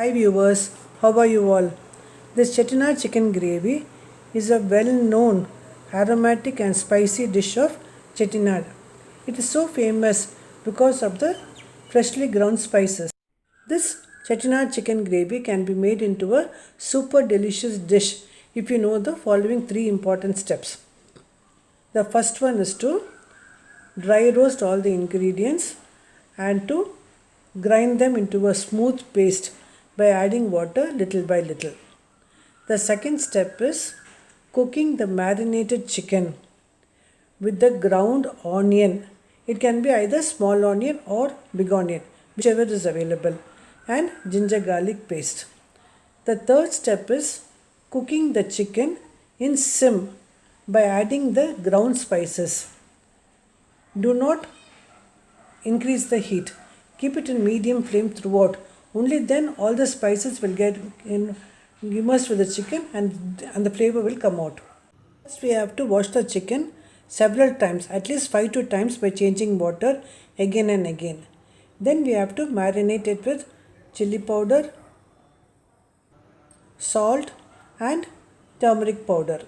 Hi viewers, how are you all? This Chettinad chicken gravy is a well-known aromatic and spicy dish of Chettinad. It is so famous because of the freshly ground spices. This Chettinad chicken gravy can be made into a super delicious dish if you know the following three important steps. The first one is to dry roast all the ingredients and to grind them into a smooth paste by adding water little by little. The second step is cooking the marinated chicken with the ground onion. It can be either small onion or big onion, whichever is available, and ginger garlic paste. The third step is cooking the chicken in sim by adding the ground spices. Do not increase the heat. Keep it in medium flame throughout. Only then all the spices will get immersed with the chicken and the flavor will come out. First we have to wash the chicken several times, at least 5 to times by changing water again and again. Then we have to marinate it with chili powder, salt and turmeric powder.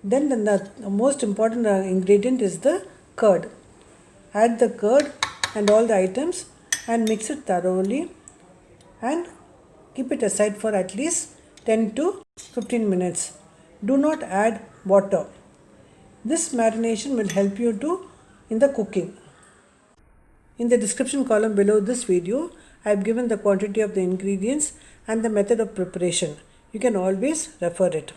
Then the most important ingredient is the curd. Add the curd and all the items and mix it thoroughly and keep it aside for at least 10 to 15 minutes. Do not add water. This marination will help you in the cooking. In the description column below this video, I have given the quantity of the ingredients and the method of preparation. You can always refer it.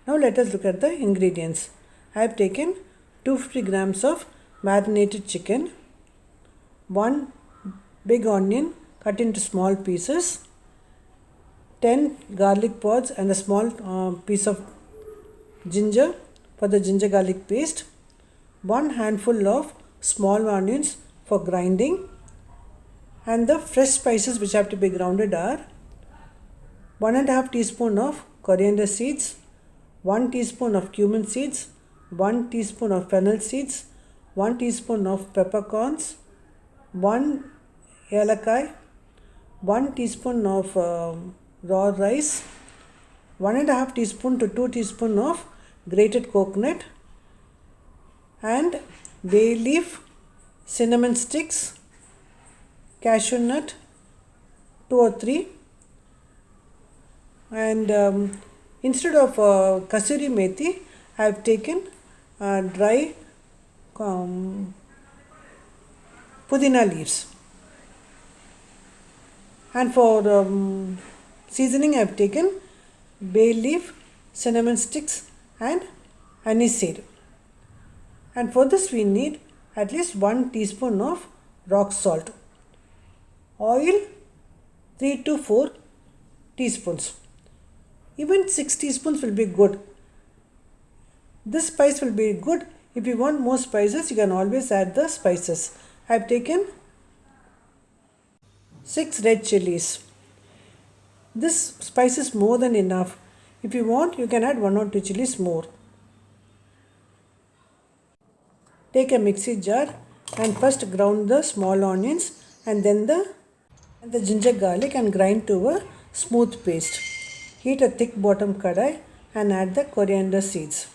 Now let us look at the ingredients. I have taken 250 grams of marinated chicken, 1 big onion cut into small pieces, 10 garlic pods and a small piece of ginger for the ginger garlic paste, 1 handful of small onions for grinding, and the fresh spices which have to be grounded are 1.5 teaspoon of coriander seeds, 1 teaspoon of cumin seeds, 1 teaspoon of fennel seeds, 1 teaspoon of peppercorns, 1 yalakai, 1 teaspoon of raw rice, 1.5 teaspoon to 2 teaspoon of grated coconut, and bay leaf, cinnamon sticks, cashew nut, 2 or 3, and instead of kasuri methi, I have taken dry pudina leaves. And for seasoning, I have taken bay leaf, cinnamon sticks, and anise seed. And for this, we need at least 1 teaspoon of rock salt. Oil, 3 to 4 teaspoons. Even 6 teaspoons will be good. This spice will be good. If you want more spices, you can always add the spices. I have taken 6 red chilies. This spice is more than enough. If you want, you can add 1 or 2 chilies more. Take a mixie jar and first ground the small onions and then the ginger garlic and grind to a smooth paste. Heat a thick bottom kadai and add the coriander seeds.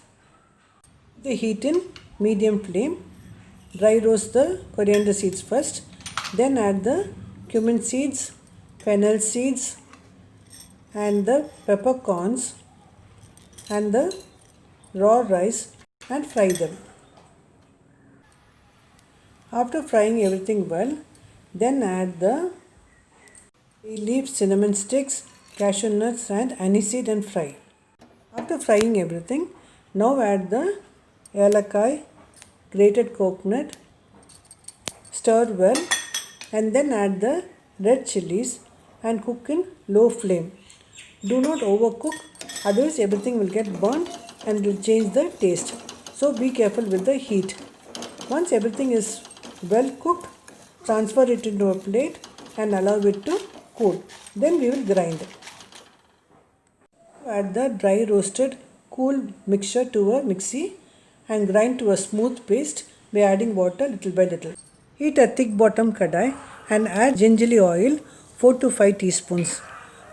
The heat in medium flame. Dry roast the coriander seeds first. Then add the cumin seeds, fennel seeds, and the peppercorns and the raw rice and fry them. After frying everything well, then add the bay leaf, cinnamon sticks, cashew nuts and anise seed and fry. After frying everything, now add the yalakai, grated coconut, stir well and then add the red chilies and cook in low flame. Do not overcook, otherwise everything will get burnt and will change the taste. So be careful with the heat. Once everything is well cooked, transfer it into a plate and allow it to cool. Then we will grind. Add the dry roasted cool mixture to a mixie and grind to a smooth paste by adding water little by little. Heat a thick bottom kadai and add gingerly oil 4 to 5 teaspoons.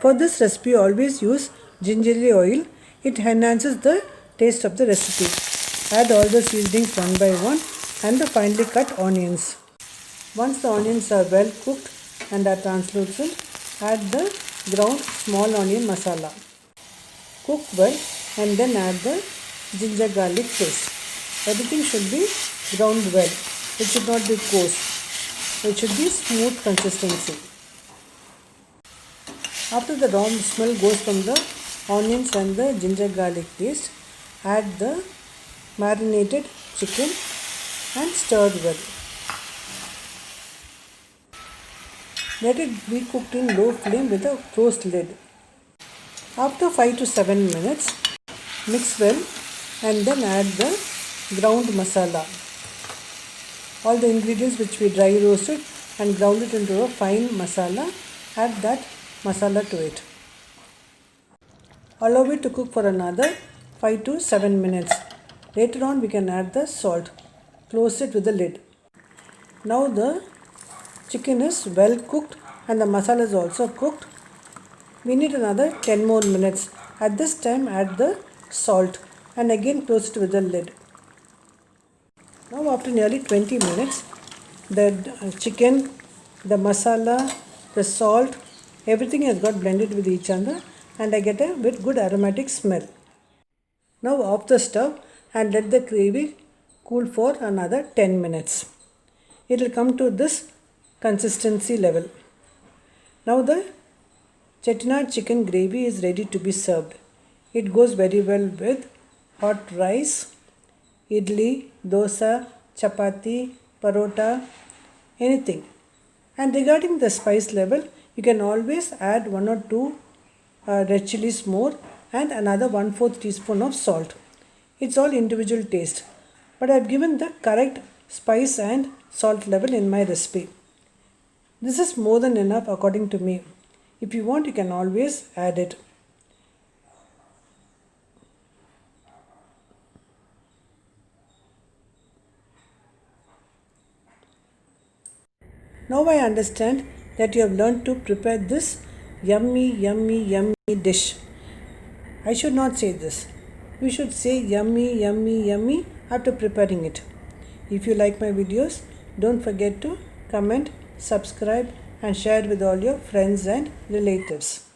For this recipe, always use gingerly oil. It enhances the taste of the recipe. Add all the seasonings one by one and the finely cut onions. Once the onions are well cooked and are translucent, add the ground small onion masala. Cook well and then add the ginger garlic paste. Everything should be browned well. It should not be coarse. It should be smooth consistency. After the raw smell goes from the onions and the ginger garlic paste, add the marinated chicken and stir well. Let it be cooked in low flame with a closed lid. After 5 to 7 minutes, mix well and then add the ground masala. All the ingredients which we dry roasted and ground it into a fine masala, add that masala to it. Allow it to cook for another 5 to 7 minutes. Later on we can add the salt. Close it with the lid. Now the chicken is well cooked and the masala is also cooked. We need another 10 more minutes. At this time add the salt and again close it with the lid. Now after nearly 20 minutes, the chicken, the masala, the salt, everything has got blended with each other and I get a bit good aromatic smell. Now off the stove and let the gravy cool for another 10 minutes. It will come to this consistency level. Now the Chettinad chicken gravy is ready to be served. It goes very well with hot rice, idli, dosa, chapati, parota, anything. And regarding the spice level, you can always add 1 or 2 red chilies more and another 1/4 teaspoon of salt. It's all individual taste. But I've given the correct spice and salt level in my recipe. This is more than enough according to me. If you want, you can always add it. Now I understand that you have learned to prepare this yummy, yummy, yummy dish. I should not say this. You should say yummy, yummy, yummy after preparing it. If you like my videos, don't forget to comment, subscribe and share with all your friends and relatives.